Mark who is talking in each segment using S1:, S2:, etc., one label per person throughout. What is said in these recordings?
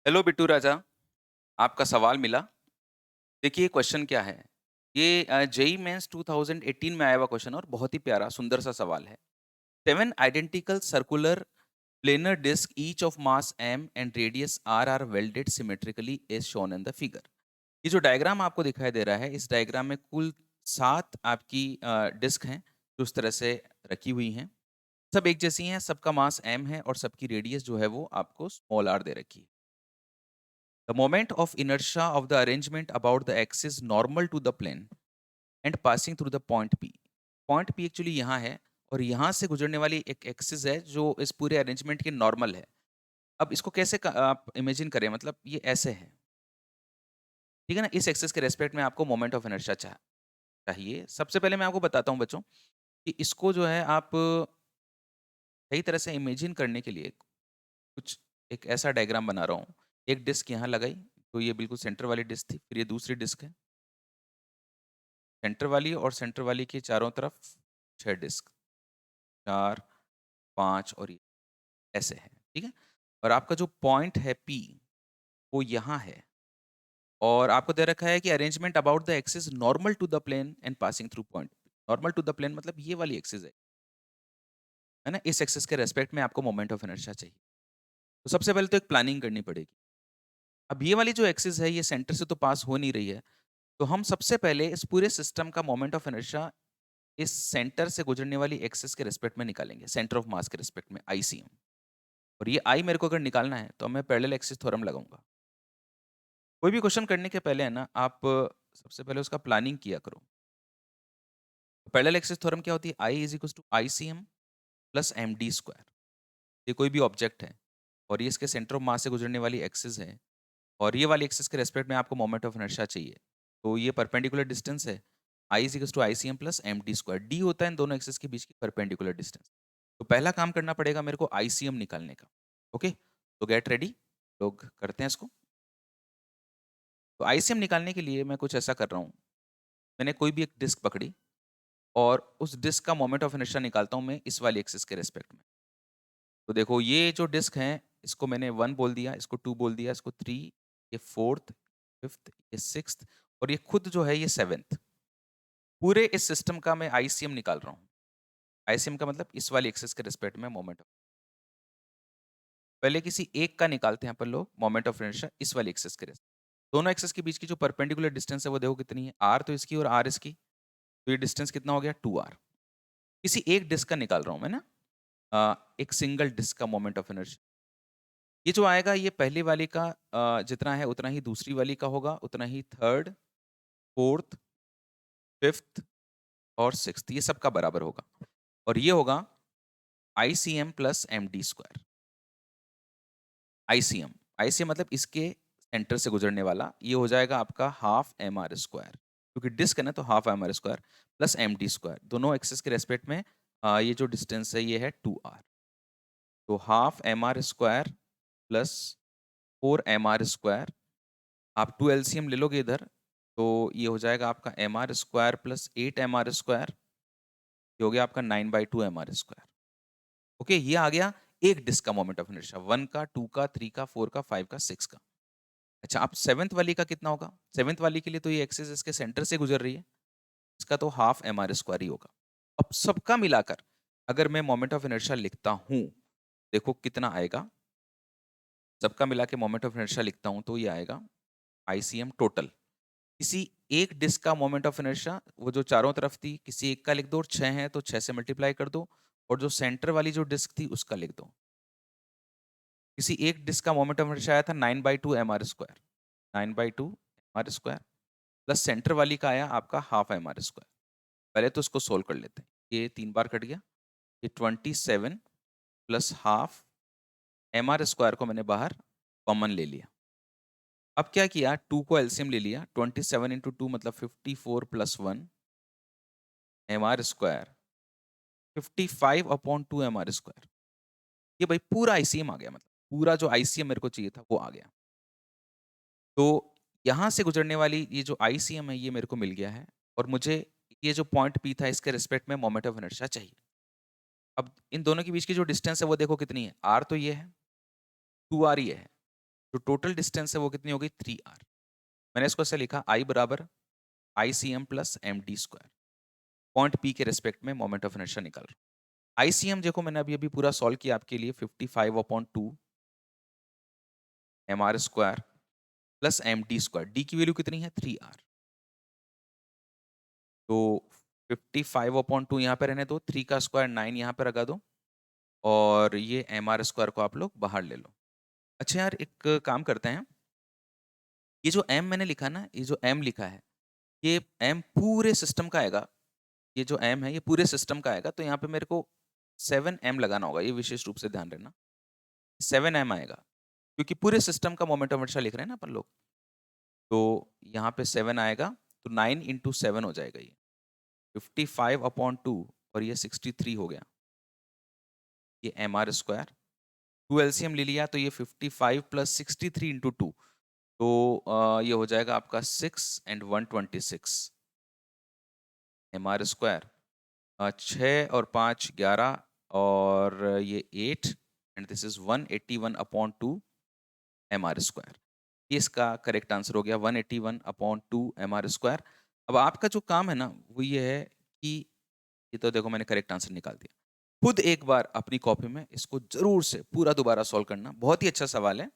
S1: Hello Bittu राजा, आपका सवाल मिला। देखिए क्वेश्चन क्या है, ये जेईई मेंस 2018 में आया हुआ क्वेश्चन और बहुत ही प्यारा सुंदर सा सवाल है। 7 identical circular planar disc each of mass m and radius r are welded symmetrically as shown in the figure। ये जो डायग्राम आपको दिखाई दे रहा है, इस डायग्राम में कुल 7 आपकी डिस्क हैं जो इस तरह से रखी हुई हैं। सब एक जैसी हैं, सबका मास m है और सबकी रेडियस जो है वो आपको स्मॉल r दे रखी है। The moment of inertia of the arrangement about the axis normal to the plane and passing through the point P। Point P actually यहाँ है और यहाँ से गुजरने वाली एक एक्सिस है जो इस पूरे अरेंजमेंट की नॉर्मल है। अब इसको कैसे आप इमेजिन करें, मतलब ये ऐसे है, ठीक है ना? इस एक्सिस के रेस्पेक्ट में आपको मोमेंट ऑफ इनर्शिया चाहिए। सबसे पहले मैं आपको बताता हूँ बच्चों कि इसको जो है आप सही तरह से इमेजिन करने के लिए कुछ एक ऐसा डायग्राम बना रहा हूँ। एक डिस्क यहाँ लगाई, तो ये बिल्कुल सेंटर वाली डिस्क थी। फिर ये दूसरी डिस्क है, सेंटर वाली और सेंटर वाली के चारों तरफ 6 डिस्क, 4, 5 और ये ऐसे है, ठीक है? और आपका जो पॉइंट है P, वो यहाँ है और आपको दे रखा है कि arrangement about the axis normal to the plane and passing through point. Normal to the plane मतलब ये वाली एक्सिस है ना? इस एक्सिस के रेस्पेक्ट में आपको मोमेंट ऑफ इनर्शिया चाहिए। तो सबसे पहले तो एक प्लानिंग करनी पड़ेगी। अब ये वाली जो एक्सिस है, ये सेंटर से तो पास हो नहीं रही है, तो हम सबसे पहले इस पूरे सिस्टम का मोमेंट ऑफ इनर्शिया इस सेंटर से गुजरने वाली एक्सिस के रिस्पेक्ट में निकालेंगे, सेंटर ऑफ मास के रिस्पेक्ट में, आईसीएम। और ये आई मेरे को अगर निकालना है तो मैं पैरेलल एक्सिस थ्योरम लगाऊंगा। कोई भी क्वेश्चन करने के पहले है ना, आप सबसे पहले उसका प्लानिंग किया करो। पैरेलल एक्सिस थ्योरम क्या होती है? I is equal to I C M plus M D square. ये कोई भी ऑब्जेक्ट है और ये इसके सेंटर ऑफ मास से गुजरने वाली एक्सिस है और ये वाली एक्सिस के रेस्पेक्ट में आपको मोमेंट ऑफ इनर्शिया चाहिए। तो ये परपेंडिकुलर डिस्टेंस है, I is equal to I C M plus M D square. D होता है इन दोनों एक्सिस के बीच की परपेंडिकुलर डिस्टेंस। तो पहला काम करना पड़ेगा मेरे को आई सी एम निकालने का। ओके, तो गेट रेडी, लोग करते हैं इसको। तो आई सी एम निकालने के लिए मैं कुछ ऐसा कर रहा हूँ, मैंने कोई भी एक डिस्क पकड़ी और उस डिस्क का मोमेंट ऑफ इनर्शिया निकालता हूँ मैं इस वाली एक्सिस के रेस्पेक्ट में। तो देखो ये जो डिस्क है, इसको मैंने 1 बोल दिया, इसको 2 बोल दिया, इसको 3, ये 4th, 5th, ये 6th और ये खुद जो है ये 7th। पूरे इस सिस्टम का मैं आईसीएम निकाल रहा हूँ। आईसीएम का मतलब इस वाली एक्सिस के रिस्पेक्ट में मोमेंट ऑफ। पहले किसी एक का निकालते हैं अपन लोग मोमेंट ऑफ इनर्शिया इस वाली एक्सिस के रिस्पेक्ट। दोनों एक्सिस के बीच की जो परपेंडिकुलर डिस्टेंस है वो देखो कितनी है, आर तो इसकी और आर इसकी। तो ये डिस्टेंस कितना हो गया, 2r। किसी एक डिस्क का निकाल रहा हूँ मैं ना, एक सिंगल डिस्क का मोमेंट ऑफ इनर्शिया। ये जो आएगा ये पहली वाली का जितना है उतना ही दूसरी वाली का होगा, उतना ही थर्ड, फोर्थ, फिफ्थ और सिक्स्थ, ये सबका बराबर होगा। और ये होगा ICM plus M D square. ICM, ICM मतलब इसके सेंटर से गुजरने वाला, ये हो जाएगा आपका हाफ एम आर स्क्वायर, क्योंकि डिस्क है ना, तो half M R square plus M D square. दोनों एक्सिस के रेस्पेक्ट में ये जो डिस्टेंस है ये है 2r। तो half M R square plus 4 mr square, आप 2 एलसीएम ले लोगे इधर, तो ये हो जाएगा आपका M R square plus 8 mr square. ये हो गया आपका 9/2 mr स्क्वायर। ओके, ये आ गया एक डिस्क का मोमेंट ऑफ इनर्शिया, 1 का, 2 का, 3 का, 4 का, 5 का, 6 का। अच्छा, अब सेवेंथ वाली का कितना होगा? सेवेंथ वाली के लिए तो ये एक्सिस इसके सेंटर से गुजर रही है, इसका तो हाफ एम आर स्क्वायर ही होगा। अब सबका मिलाकर अगर मैं मोमेंट ऑफ इनर्शिया लिखता हूं, देखो कितना आएगा। सबका मिला के मोमेंट ऑफ इनर्शिया लिखता हूं तो ये आएगा आईसीएम टोटल। किसी एक डिस्क का मोमेंट ऑफ इनर्शिया, वो जो चारों तरफ थी, किसी एक का लिख दो और 6 है तो 6 से मल्टीप्लाई कर दो, और जो सेंटर वाली जो डिस्क थी उसका लिख दो। किसी एक डिस्क का मोमेंट ऑफ इनर्शिया आया था 9/2 mr square, 9/2 mr square plus centre वाली का आया आपका हाफ mr स्क्वायर। पहले तो उसको सोल्व कर लेते हैं, ये 3 बार कट गया, ये 27 plus half M R square को मैंने बाहर कॉमन ले लिया। अब क्या किया, 2 को एलसीएम ले लिया, 27 इंटू 2 मतलब 54 plus 1 M R square, 55/2 mr square. ये भाई पूरा आईसीएम आ गया, मतलब पूरा जो आईसीएम मेरे को चाहिए था वो आ गया। तो यहाँ से गुजरने वाली ये जो आईसीएम है ये मेरे को मिल गया है, और मुझे ये जो पॉइंट पी था इसके रिस्पेक्ट में मोमेंट ऑफ इनर्शिया चाहिए। अब इन दोनों के बीच की जो डिस्टेंस है वो देखो कितनी है, आर तो ये है, 2r ये है। जो टोटल डिस्टेंस है वो कितनी हो गई 3r। मैंने इसको ऐसे लिखा I बराबर ICM plus md²। Point P के रिस्पेक्ट में मोमेंट ऑफ इनर्शिया निकाल रहा हूँ। ICM देखो मैंने अभी अभी पूरा सॉल्व किया आपके लिए 55/2 mr² प्लस md²। d की वैल्यू कितनी है 3r। तो 55/2 यहाँ पे रहने दो, 3 का स्क्वायर 9 यहाँ पे लगा दो और ये mr² को आप लोग बाहर ले लो। अच्छा यार एक काम करते हैं, ये जो m मैंने लिखा ना, ये जो m लिखा है, ये m पूरे सिस्टम का आएगा। ये जो m है ये पूरे सिस्टम का आएगा, तो यहाँ पे मेरे को 7m लगाना होगा, ये विशेष रूप से ध्यान रखना। 7m आएगा, क्योंकि पूरे सिस्टम का मोमेंट ऑफ इनर्शिया लिख रहे हैं ना अपन लोग। तो यहाँ पे 7 आएगा, तो 9 इंटू 7 हो जाएगा ये 55/2 और ये 63 हो गया। ये mr², 2 एलसीएम ले लिया तो ये 55 प्लस 63 इंटू 2, तो ये हो जाएगा आपका 6 एंड 126 mr²। 6 और 5 11 और ये 8 एंड दिस इज 181/2 mr²। ये इसका करेक्ट आंसर हो गया 181/2 mr²। अब आपका जो काम है ना वो ये है कि ये तो देखो मैंने करेक्ट आंसर निकाल दिया। खुद एक बार अपनी कॉपी में इसको ज़रूर से पूरा दोबारा सॉल्व करना। बहुत ही अच्छा सवाल है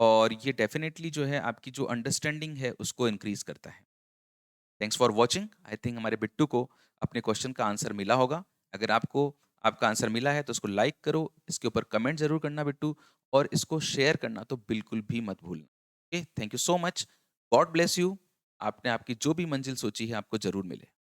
S1: और ये डेफ़िनेटली जो है आपकी जो अंडरस्टैंडिंग है उसको इंक्रीज़ करता है। Thanks for watching. I think हमारे बिट्टू को अपने क्वेश्चन का आंसर मिला होगा। अगर आपको आपका आंसर मिला है तो इसको लाइक करो, इसके ऊपर कमेंट ज़रूर करना बिट्टू, और इसको शेयर करना तो बिल्कुल भी मत भूलना। Okay, thank you so much. God bless you. आपने आपकी जो भी मंजिल सोची है आपको ज़रूर मिले।